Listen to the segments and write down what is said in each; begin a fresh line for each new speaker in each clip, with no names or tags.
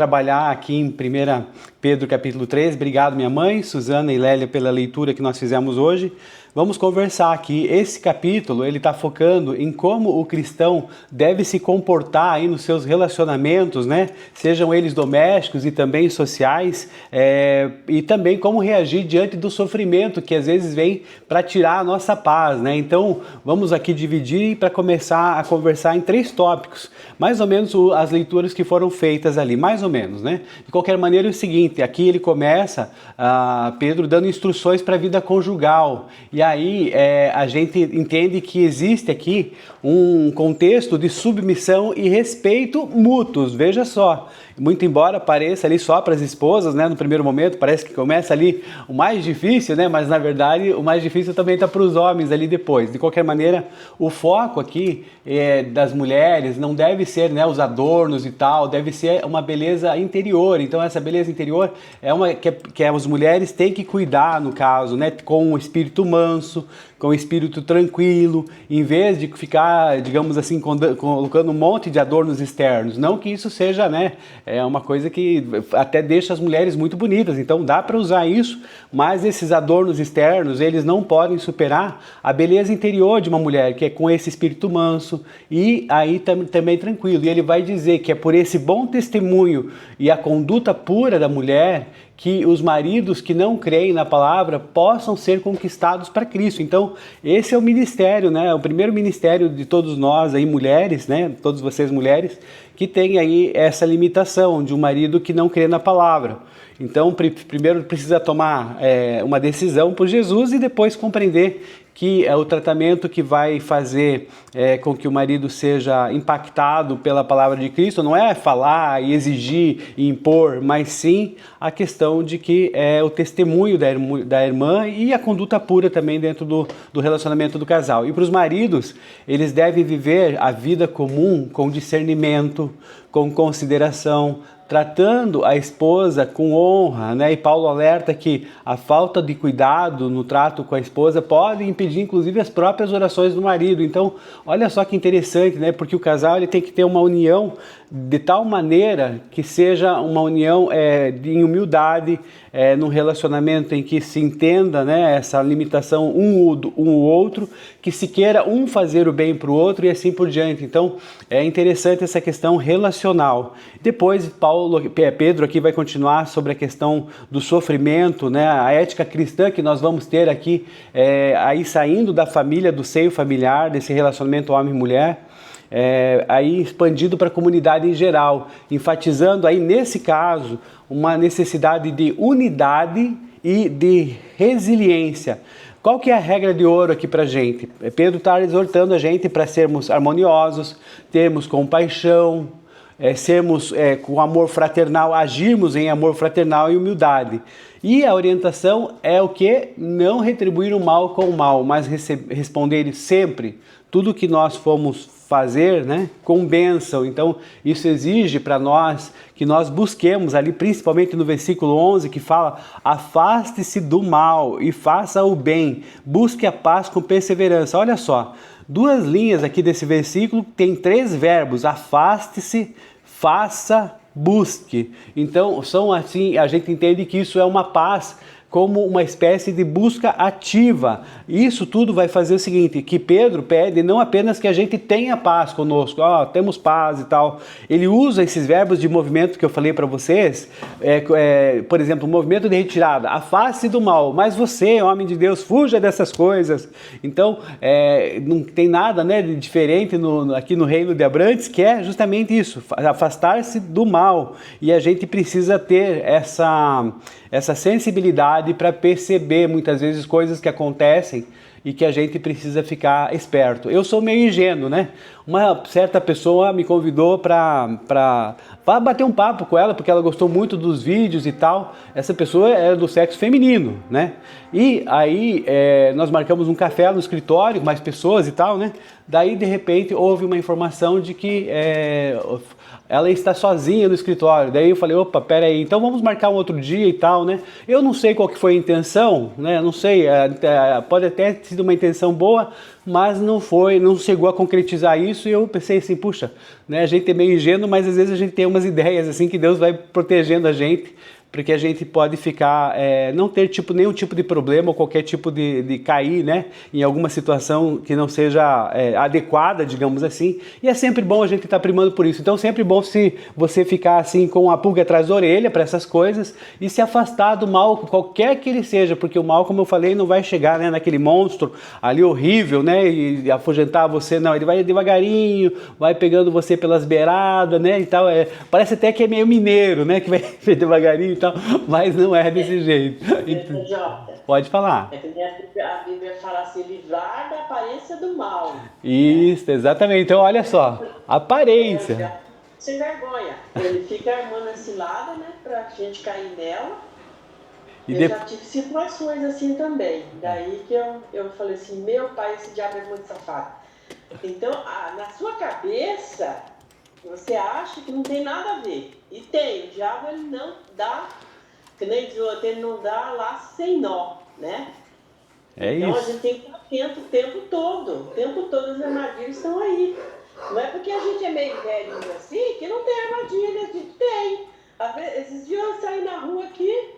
Trabalhar aqui em 1 Pedro capítulo 3. Obrigado, minha mãe, Suzana e Lélia, pela leitura que nós fizemos hoje. Vamos conversar aqui. Esse capítulo, ele está focando em como o cristão deve se comportar aí nos seus relacionamentos, né? Sejam eles domésticos e também sociais, e também como reagir diante do sofrimento que às vezes vem para tirar a nossa paz, né? Então, vamos aqui dividir para começar a conversar em 3 tópicos, mais ou menos as leituras que foram feitas ali, mais ou menos, né? De qualquer maneira, é o seguinte, aqui ele começa, Pedro, dando instruções para a vida conjugal. E aí a gente entende que existe aqui um contexto de submissão e respeito mútuos, veja só. Muito embora pareça ali só para as esposas, né? No primeiro momento parece que começa ali o mais difícil, né? Mas na verdade o mais difícil também está para os homens ali depois. De qualquer maneira, o foco aqui das mulheres não deve ser, né, os adornos e tal, deve ser uma beleza interior. Então essa beleza interior é uma que as mulheres têm que cuidar, no caso, né? Com o espírito manso, com o espírito tranquilo, em vez de ficar, digamos assim, colocando um monte de adornos externos. Não que isso seja, né, uma coisa que até deixa as mulheres muito bonitas, então dá para usar isso, mas esses adornos externos, eles não podem superar a beleza interior de uma mulher, que é com esse espírito manso e aí também tranquilo. E ele vai dizer que é por esse bom testemunho e a conduta pura da mulher que os maridos que não creem na palavra possam ser conquistados para Cristo. Então, esse é o ministério, né? O primeiro ministério de todos nós aí, mulheres, né? Todos vocês mulheres, que tem aí essa limitação de um marido que não crê na palavra. Então, primeiro precisa tomar uma decisão por Jesus e depois compreender que é o tratamento que vai fazer com que o marido seja impactado pela palavra de Cristo. Não é falar e exigir e impor, mas sim a questão de que é o testemunho da irmã e a conduta pura também dentro do relacionamento do casal. E para os maridos, eles devem viver a vida comum com discernimento, com consideração, tratando a esposa com honra, né? E Paulo alerta que a falta de cuidado no trato com a esposa pode impedir, inclusive, as próprias orações do marido. Então, olha só que interessante, né? Porque o casal ele tem que ter uma união de tal maneira que seja uma união em humildade, num relacionamento em que se entenda, né, essa limitação um outro, que se queira um fazer o bem para o outro e assim por diante. Então, é interessante essa questão relacional. Depois, Pedro aqui vai continuar sobre a questão do sofrimento, né, a ética cristã que nós vamos ter aqui, aí saindo da família, do seio familiar, desse relacionamento homem e mulher, aí expandido para a comunidade em geral, enfatizando aí nesse caso uma necessidade de unidade e de resiliência. Qual que é a regra de ouro aqui para a gente? Pedro está exortando a gente para sermos harmoniosos, termos compaixão, sermos com amor fraternal, agirmos em amor fraternal e humildade. E a orientação é o que? Não retribuir o mal com o mal, mas responder sempre tudo que nós fomos fazer, né, com bênção. Então, isso exige para nós que nós busquemos ali, principalmente no versículo 11, que fala: afaste-se do mal e faça o bem, busque a paz com perseverança. Olha só, 2 linhas aqui desse versículo, tem 3 verbos: afaste-se, faça, busque. Então, são assim, a gente entende que isso é uma paz como uma espécie de busca ativa. Isso tudo vai fazer o seguinte, que Pedro pede não apenas que a gente tenha paz conosco, temos paz e tal. Ele usa esses verbos de movimento que eu falei para vocês, por exemplo, o movimento de retirada, afaste do mal, mas você, homem de Deus, fuja dessas coisas. Então, não tem nada, né, de diferente aqui no reino de Abrantes, que é justamente isso, afastar-se do mal. E a gente precisa ter essa sensibilidade para perceber muitas vezes coisas que acontecem e que a gente precisa ficar esperto. Eu sou meio ingênuo, né? Uma certa pessoa me convidou para bater um papo com ela, porque ela gostou muito dos vídeos e tal. Essa pessoa era do sexo feminino, né? E aí nós marcamos um café no escritório, mais pessoas e tal, né? daí de repente houve uma informação de que ela está sozinha no escritório. Daí eu falei, opa, pera aí, então vamos marcar um outro dia e tal, né? Eu não sei qual que foi a intenção, né? Não sei, pode até ter sido uma intenção boa, mas não chegou a concretizar isso. E eu pensei assim, puxa, né? A gente é meio ingênuo, mas às vezes a gente tem umas ideias assim que Deus vai protegendo a gente, porque a gente pode ficar, não ter nenhum tipo de problema ou qualquer tipo de cair, né, em alguma situação que não seja adequada, digamos assim. E é sempre bom a gente estar primando por isso. Então, sempre bom se você ficar assim com a pulga atrás da orelha para essas coisas e se afastar do mal, qualquer que ele seja, porque o mal, como eu falei, não vai chegar, né, naquele monstro ali horrível, né, e afugentar você, não. Ele vai devagarinho, vai pegando você pelas beiradas, né, e tal. Parece até que é meio mineiro, né, que vai devagarinho. Então, mas não é desse jeito. Então, pode falar.
A Bíblia fala assim, livrar da aparência do mal.
Isso, exatamente. Então, olha só, aparência.
Sem vergonha. Ele fica armando a cilada, né, pra gente cair nela. Eu já tive situações assim também. Daí que eu falei assim, meu pai, esse diabo é muito safado. Então, na sua cabeça, você acha que não tem nada a ver. E tem, o diabo ele não dá, que nem diz o outro, ele não dá laço sem nó, né? Então a gente tem que estar atento o tempo todo as armadilhas estão aí. Não é porque a gente é meio velho assim que não tem armadilha, a gente tem. Às vezes, esses dias eu saí na rua aqui,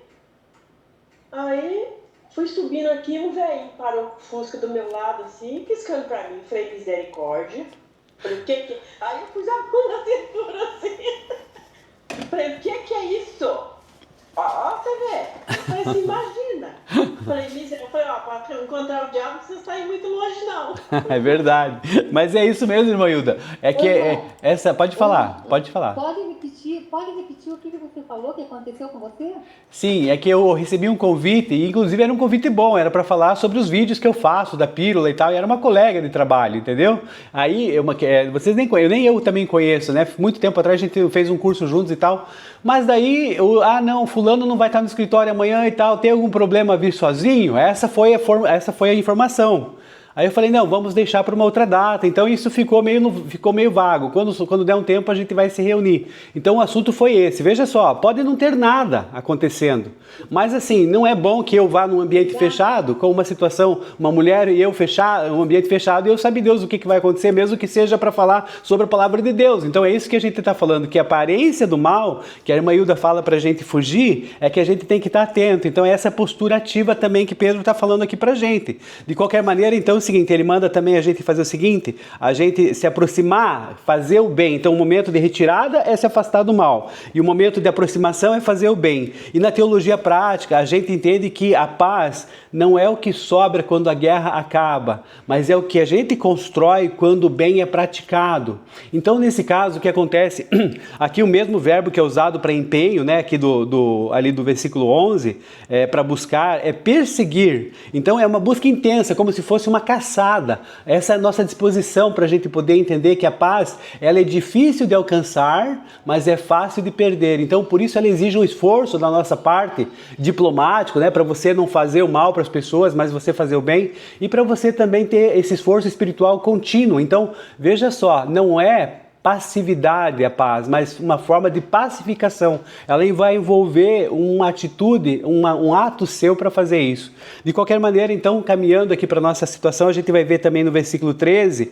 aí fui subindo aqui, um velho parou com o Fusca do meu lado assim, piscando pra mim, falei, misericórdia. Falei, o que? Aí eu pus a mão na cintura assim. Falei, o que é isso? Ó, você vê. Eu falei assim, imagina. Falei, para encontrar o diabo, não precisa sair muito longe, não.
É verdade. Mas é isso mesmo, irmã Hilda. É que essa. Pode falar, pode falar.
Pode repetir o que você falou, que aconteceu com você?
Sim, é que eu recebi um convite, e inclusive era um convite bom, era para falar sobre os vídeos que eu faço da pílula e tal, e era uma colega de trabalho, entendeu? Aí, vocês nem conhecem, nem eu também conheço, né? Muito tempo atrás a gente fez um curso juntos e tal, mas daí, não, fulano não vai estar no escritório amanhã e tal, tem algum problema vir sozinho? Essa foi a informação. Aí eu falei, não, vamos deixar para uma outra data. Então isso ficou meio vago. Quando der um tempo a gente vai se reunir. Então o assunto foi esse. Veja só, pode não ter nada acontecendo. Mas assim, não é bom que eu vá num ambiente fechado, com uma situação, uma mulher e eu fechar, um ambiente fechado, e eu sabe Deus o que vai acontecer, mesmo que seja para falar sobre a palavra de Deus. Então é isso que a gente está falando, que a aparência do mal, que a irmã Hilda fala para a gente fugir, é que a gente tem que estar atento. Então é essa postura ativa também que Pedro está falando aqui para a gente. De qualquer maneira, então, o seguinte, ele manda também a gente fazer o seguinte, a gente se aproximar, fazer o bem. Então o momento de retirada é se afastar do mal, e o momento de aproximação é fazer o bem. E na teologia prática a gente entende que a paz não é o que sobra quando a guerra acaba, mas é o que a gente constrói quando o bem é praticado. Então nesse caso o que acontece, aqui o mesmo verbo que é usado para empenho, né, aqui ali do versículo 11, para buscar, é perseguir. Então é uma busca intensa, como se fosse uma caçada. Essa é a nossa disposição para a gente poder entender que a paz, ela é difícil de alcançar, mas é fácil de perder. Então, por isso ela exige um esforço da nossa parte, diplomático, né, para você não fazer o mal para as pessoas, mas você fazer o bem, e para você também ter esse esforço espiritual contínuo. Então, veja só, não é passividade a paz, mas uma forma de pacificação. Ela vai envolver uma atitude, um ato seu para fazer isso. De qualquer maneira, então, caminhando aqui para a nossa situação, a gente vai ver também no versículo 13,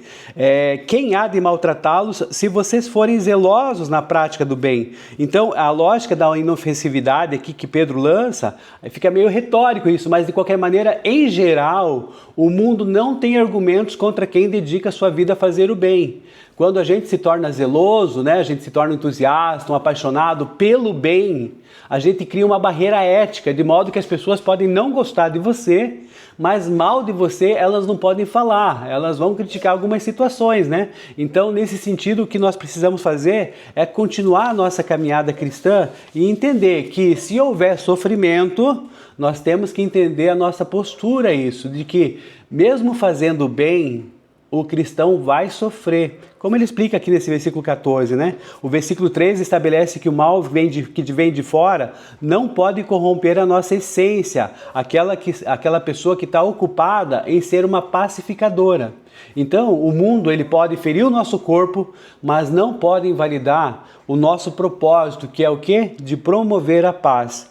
quem há de maltratá-los se vocês forem zelosos na prática do bem. Então, a lógica da inofensividade aqui que Pedro lança, fica meio retórico isso, mas de qualquer maneira, em geral, o mundo não tem argumentos contra quem dedica a sua vida a fazer o bem. Quando a gente se torna zeloso, né, a gente se torna entusiasta, um apaixonado pelo bem, a gente cria uma barreira ética, de modo que as pessoas podem não gostar de você, mas mal de você elas não podem falar, elas vão criticar algumas situações, né? Então, nesse sentido, o que nós precisamos fazer é continuar a nossa caminhada cristã e entender que se houver sofrimento, nós temos que entender a nossa postura, isso, de que mesmo fazendo bem, o cristão vai sofrer. Como ele explica aqui nesse versículo 14, né? O versículo 13 estabelece que o mal que vem de fora não pode corromper a nossa essência, aquela pessoa que está ocupada em ser uma pacificadora. Então, o mundo ele pode ferir o nosso corpo, mas não pode invalidar o nosso propósito, que é o quê? De promover a paz.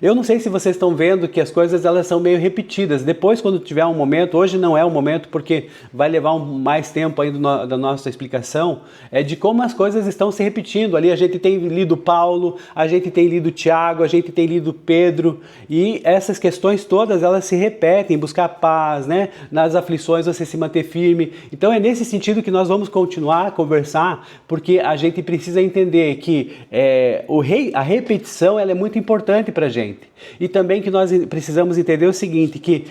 Eu não sei se vocês estão vendo que as coisas elas são meio repetidas. Depois, quando tiver um momento, hoje não é o momento porque vai levar mais tempo aí da nossa explicação, é de como as coisas estão se repetindo. Ali a gente tem lido Paulo, a gente tem lido Tiago, a gente tem lido Pedro, e essas questões todas elas se repetem, buscar paz, né? Nas aflições você se manter firme. Então é nesse sentido que nós vamos continuar a conversar, porque a gente precisa entender que a repetição ela é muito importante para a gente. E também que nós precisamos entender o seguinte, que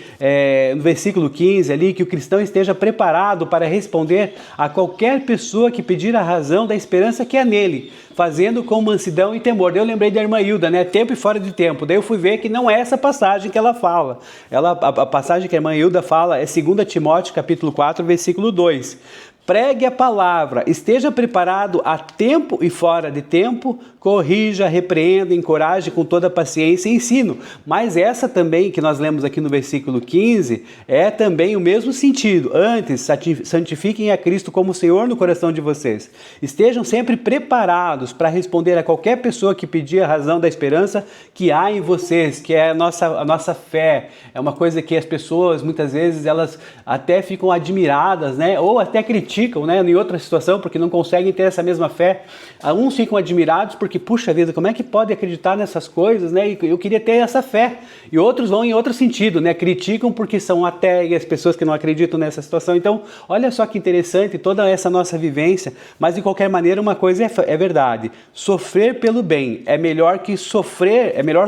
no versículo 15 ali, que o cristão esteja preparado para responder a qualquer pessoa que pedir a razão da esperança que é nele, fazendo com mansidão e temor. Daí eu lembrei da irmã Hilda, né? Tempo e fora de tempo. Daí eu fui ver que não é essa passagem que ela fala. A passagem que a irmã Hilda fala é 2 Timóteo capítulo 4, versículo 2. Pregue a palavra, esteja preparado a tempo e fora de tempo, corrija, repreenda, encoraje com toda paciência e ensino. Mas essa também que nós lemos aqui no versículo 15 é também o mesmo sentido. Antes, santifiquem a Cristo como Senhor no coração de vocês. Estejam sempre preparados para responder a qualquer pessoa que pedir a razão da esperança que há em vocês, que é a nossa fé. É uma coisa que as pessoas, muitas vezes, elas até ficam admiradas, né? Ou até criticam, né, em outra situação, porque não conseguem ter essa mesma fé. Uns ficam admirados porque, puxa vida, como é que pode acreditar nessas coisas, né? Eu queria ter essa fé. E outros vão em outro sentido, né? Criticam porque são ateias, pessoas que não acreditam nessa situação. Então, olha só que interessante toda essa nossa vivência. Mas, de qualquer maneira, uma coisa é verdade. Sofrer pelo bem é melhor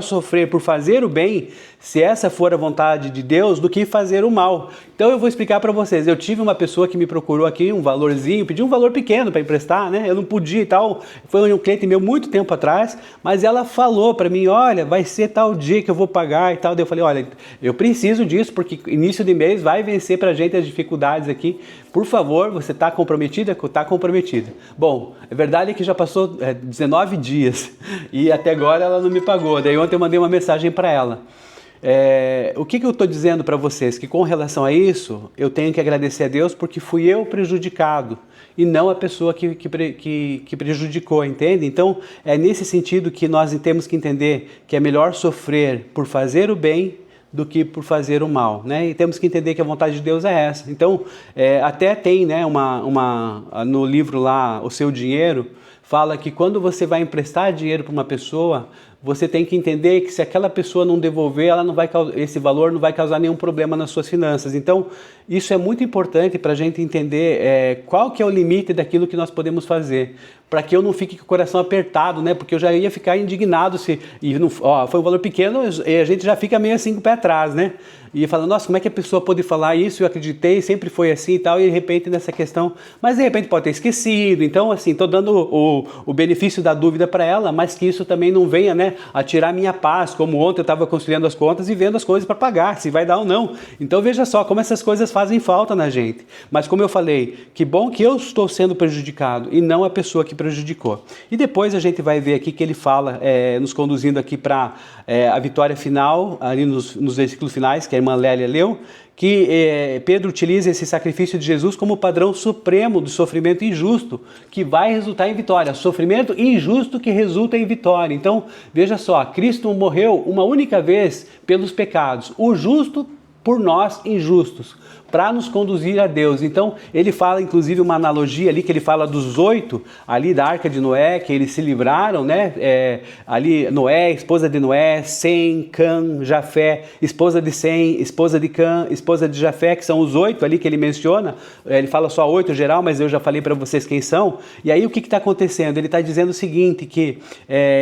sofrer por fazer o bem, se essa for a vontade de Deus, do que fazer o mal. Então eu vou explicar para vocês. Eu tive uma pessoa que me procurou aqui, um valorzinho, pediu um valor pequeno para emprestar, né? Eu não podia e tal. Foi um cliente meu muito tempo atrás, mas ela falou para mim, olha, vai ser tal dia que eu vou pagar e tal. Daí eu falei, olha, eu preciso disso porque início de mês vai vencer para a gente as dificuldades aqui. Por favor, você está comprometida? Está comprometida. Bom, a verdade é que já passou 19 dias e até agora ela não me pagou. Daí ontem eu mandei uma mensagem para ela. O que eu estou dizendo para vocês? Que com relação a isso, eu tenho que agradecer a Deus porque fui eu prejudicado e não a pessoa que prejudicou, entende? Então, é nesse sentido que nós temos que entender que é melhor sofrer por fazer o bem do que por fazer o mal, né? E temos que entender que a vontade de Deus é essa. Então, até tem, né, no livro lá, O Seu Dinheiro, fala que quando você vai emprestar dinheiro para uma pessoa, você tem que entender que se aquela pessoa não devolver, esse valor não vai causar nenhum problema nas suas finanças. Então, isso é muito importante para a gente entender qual que é o limite daquilo que nós podemos fazer, para que eu não fique com o coração apertado, né? Porque eu já ia ficar indignado foi um valor pequeno e a gente já fica meio assim com o pé atrás, né? E falando, nossa, como é que a pessoa pode falar isso? Eu acreditei, sempre foi assim e tal, e de repente nessa questão, mas de repente pode ter esquecido. Então, assim, estou dando o benefício da dúvida para ela, mas que isso também não venha, né, a tirar minha paz, como ontem eu estava conciliando as contas e vendo as coisas para pagar, se vai dar ou não. Então, veja só como essas coisas fazem falta na gente. Mas como eu falei, que bom que eu estou sendo prejudicado e não a pessoa que prejudicou. E depois a gente vai ver aqui que ele fala, nos conduzindo aqui para a vitória final, ali nos versículos finais, que a irmã Lélia leu, que Pedro utiliza esse sacrifício de Jesus como padrão supremo do sofrimento injusto, que vai resultar em vitória. Sofrimento injusto que resulta em vitória. Então, veja só, Cristo morreu uma única vez pelos pecados, o justo por nós injustos, para nos conduzir a Deus. Então, ele fala, inclusive, uma analogia ali, que ele fala dos 8, ali da Arca de Noé, que eles se livraram, né? Ali, Noé, esposa de Noé, Sem, Cã, Jafé, esposa de Sem, esposa de Cã, esposa de Jafé, que são os 8 ali que ele menciona. Ele fala só 8 geral, mas eu já falei para vocês quem são. E aí, o que está acontecendo? Ele está dizendo o seguinte, que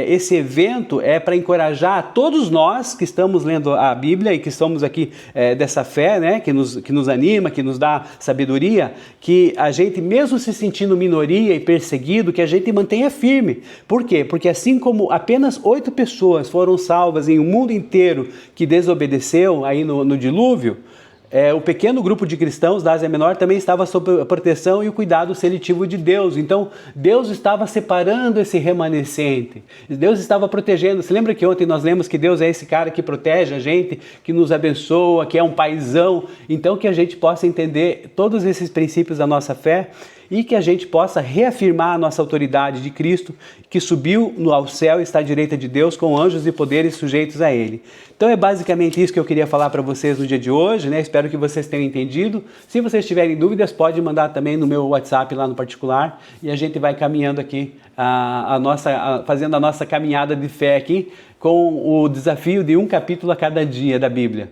esse evento é para encorajar todos nós que estamos lendo a Bíblia e que estamos aqui dessa fé, né? Que nos anima, que nos dá sabedoria, que a gente, mesmo se sentindo minoria e perseguido, que a gente mantenha firme. Por quê? Porque assim como apenas 8 pessoas foram salvas em um mundo inteiro que desobedeceu aí no dilúvio, o pequeno grupo de cristãos da Ásia Menor também estava sob a proteção e o cuidado seletivo de Deus. Então, Deus estava separando esse remanescente. Deus estava protegendo. Você lembra que ontem nós lemos que Deus é esse cara que protege a gente, que nos abençoa, que é um paizão? Então, que a gente possa entender todos esses princípios da nossa fé e que a gente possa reafirmar a nossa autoridade de Cristo, que subiu ao céu e está à direita de Deus, com anjos e poderes sujeitos a Ele. Então é basicamente isso que eu queria falar para vocês no dia de hoje, né? Espero que vocês tenham entendido. Se vocês tiverem dúvidas, pode mandar também no meu WhatsApp lá no particular e a gente vai caminhando aqui, fazendo a nossa caminhada de fé aqui, com o desafio de um capítulo a cada dia da Bíblia.